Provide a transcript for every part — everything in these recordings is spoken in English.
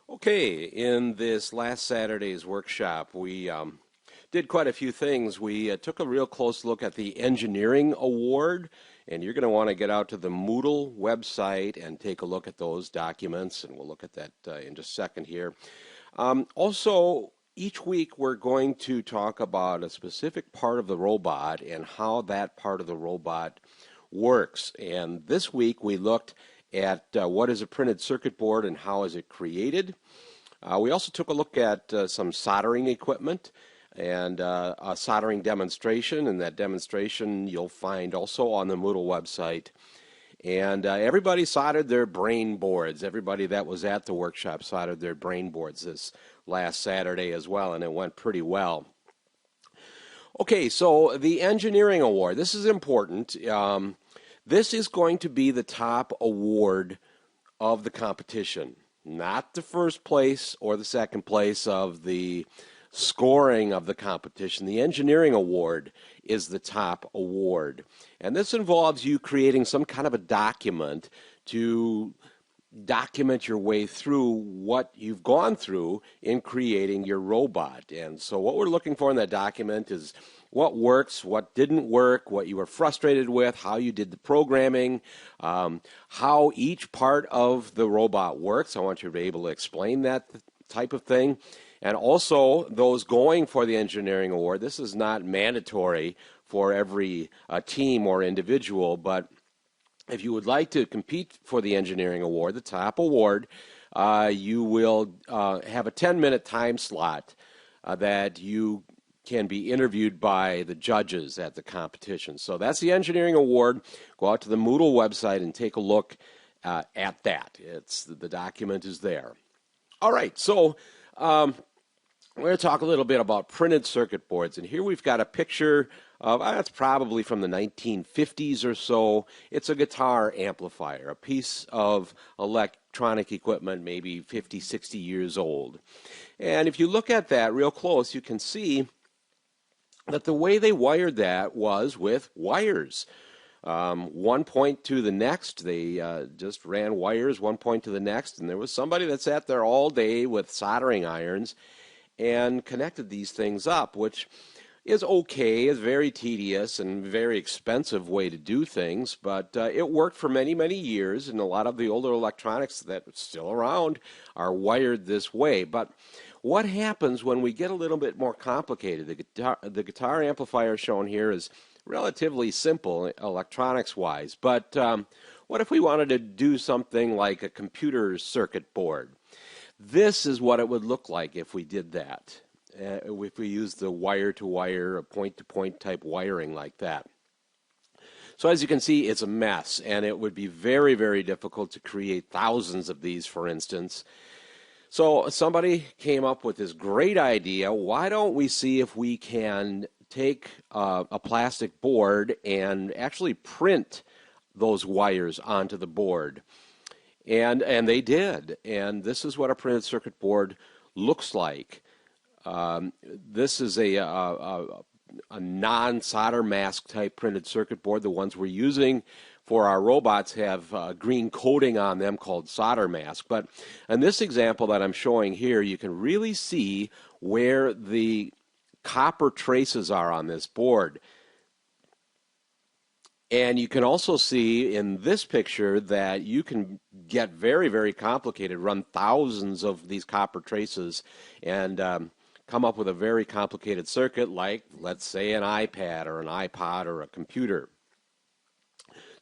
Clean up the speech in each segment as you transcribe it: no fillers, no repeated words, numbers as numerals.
Okay, in this last Saturday's workshop, we did quite a few things. We took a real close look at the Engineering Award, and you're going to want to get out to the Moodle website and take a look at those documents, and we'll look at that in just a second here. Also, each week we're going to talk about a specific part of the robot and how that part of the robot works. And this week we looked at what is a printed circuit board and how is it created. We also took a look at some soldering equipment and a soldering demonstration, and that demonstration you'll find also on the Moodle website. And everybody soldered their brain boards. Everybody that was at the workshop soldered their brain boards this last Saturday as well, and it went pretty well. Okay, so the Engineering Award, this is important. This is going to be the top award of the competition, not the first place or the second place of the scoring of the competition. The Engineering Award is the top award. And this involves you creating some kind of a document to document your way through what you've gone through in creating your robot. And so what we're looking for in that document is what works, what didn't work, what you were frustrated with, how you did the programming, how each part of the robot works. I want you to be able to explain that type of thing. And also, those going for the Engineering Award, this is not mandatory for every team or individual, but if you would like to compete for the Engineering Award, the top award, you will have a 10-minute time slot that you can be interviewed by the judges at the competition. So that's the Engineering Award. Go out to the Moodle website and take a look at that. The document is there. All right, so we're going to talk a little bit about printed circuit boards. And here we've got a picture of, it's probably from the 1950s or so. It's a guitar amplifier, a piece of electronic equipment, maybe 50, 60 years old. And if you look at that real close, you can see that the way they wired that was with wires. One point to the next, they just ran wires one point to the next, and there was somebody that sat there all day with soldering irons and connected these things up, which is okay, is very tedious and very expensive way to do things, but it worked for many, many years, and a lot of the older electronics that are still around are wired this way. But what happens when we get a little bit more complicated? The guitar amplifier shown here is relatively simple electronics-wise, but what if we wanted to do something like a computer circuit board? This is what it would look like if we did that, if we used the wire-to-wire, point-to-point type wiring like that. So as you can see, it's a mess, and it would be very, very difficult to create thousands of these, for instance. So somebody came up with this great idea. Why don't we see if we can take a plastic board and actually print those wires onto the board? And they did. And this is what a printed circuit board looks like. This is a non-solder mask type printed circuit board. The ones we're using for our robots have green coating on them called solder mask. But in this example that I'm showing here, you can really see where the copper traces are on this board. And you can also see in this picture that you can get very, very complicated, run thousands of these copper traces and come up with a very complicated circuit like, let's say, an iPad or an iPod or a computer.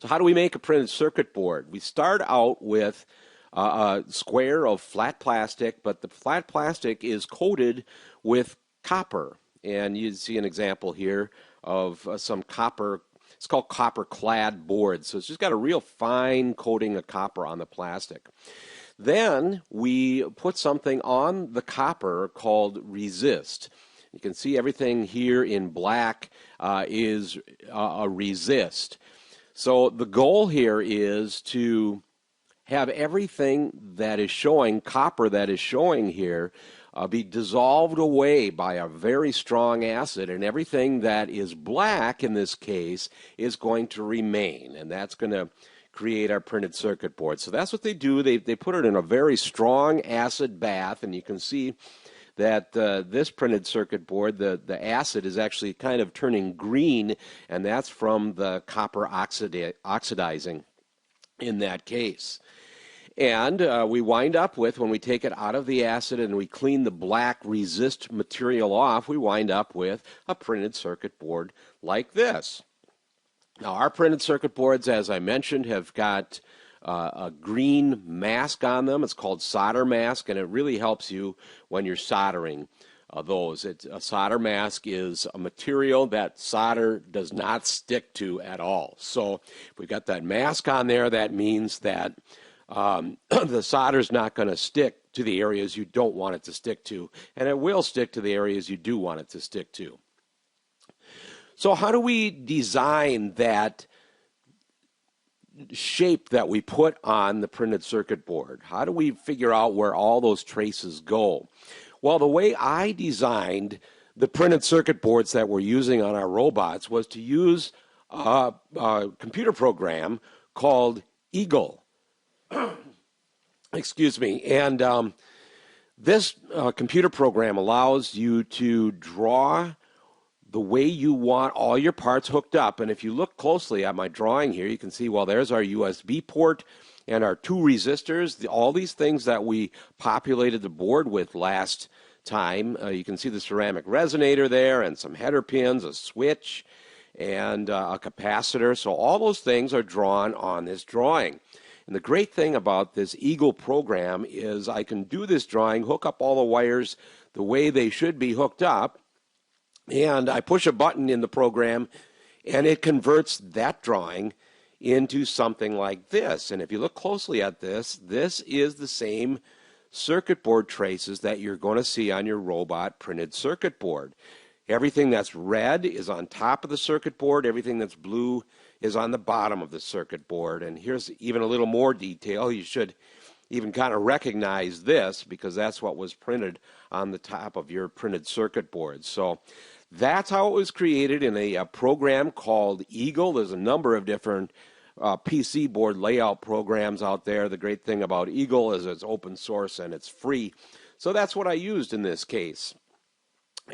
So how do we make a printed circuit board? We start out with a square of flat plastic, but the flat plastic is coated with copper. And you see an example here of some copper. It's called copper-clad board. So it's just got a real fine coating of copper on the plastic. Then we put something on the copper called resist. You can see everything here in black is a resist. So the goal here is to have everything that is showing, copper that is showing here, be dissolved away by a very strong acid, and everything that is black in this case is going to remain, and that's going to create our printed circuit board. So that's what they do. They put it in a very strong acid bath, and you can see that this printed circuit board, the acid is actually kind of turning green, and that's from the copper oxidizing in that case. And we wind up with, when we take it out of the acid and we clean the black resist material off, we wind up with a printed circuit board like this. Now, our printed circuit boards, as I mentioned, have got a green mask on them. It's called solder mask, and it really helps you when you're soldering those. A solder mask is a material that solder does not stick to at all. So if we've got that mask on there, that means that the solder is not going to stick to the areas you don't want it to stick to, and it will stick to the areas you do want it to stick to. So how do we design that shape that we put on the printed circuit board? How do we figure out where all those traces go? Well, the way I designed the printed circuit boards that we're using on our robots was to use a computer program called Eagle. Excuse me. And this computer program allows you to draw the way you want all your parts hooked up. And if you look closely at my drawing here, you can see, well, there's our USB port and our two resistors, all these things that we populated the board with last time. You can see the ceramic resonator there and some header pins, a switch, and a capacitor. So all those things are drawn on this drawing. And the great thing about this Eagle program is I can do this drawing, hook up all the wires the way they should be hooked up, and I push a button in the program, and it converts that drawing into something like this. And if you look closely at this, this is the same circuit board traces that you're going to see on your robot printed circuit board. Everything that's red is on top of the circuit board. Everything that's blue is on the bottom of the circuit board. And here's even a little more detail. You should even kind of recognize this because that's what was printed on the top of your printed circuit board. So that's how it was created in a program called Eagle. There's a number of different PC board layout programs out there. The great thing about Eagle is it's open source and it's free. So that's what I used in this case.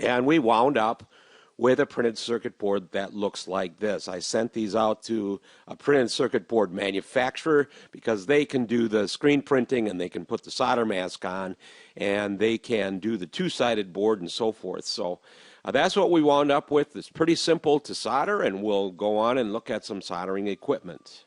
And we wound up with a printed circuit board that looks like this. I sent these out to a printed circuit board manufacturer because they can do the screen printing and they can put the solder mask on and they can do the two-sided board and so forth. So that's what we wound up with. It's pretty simple to solder, and we'll go on and look at some soldering equipment.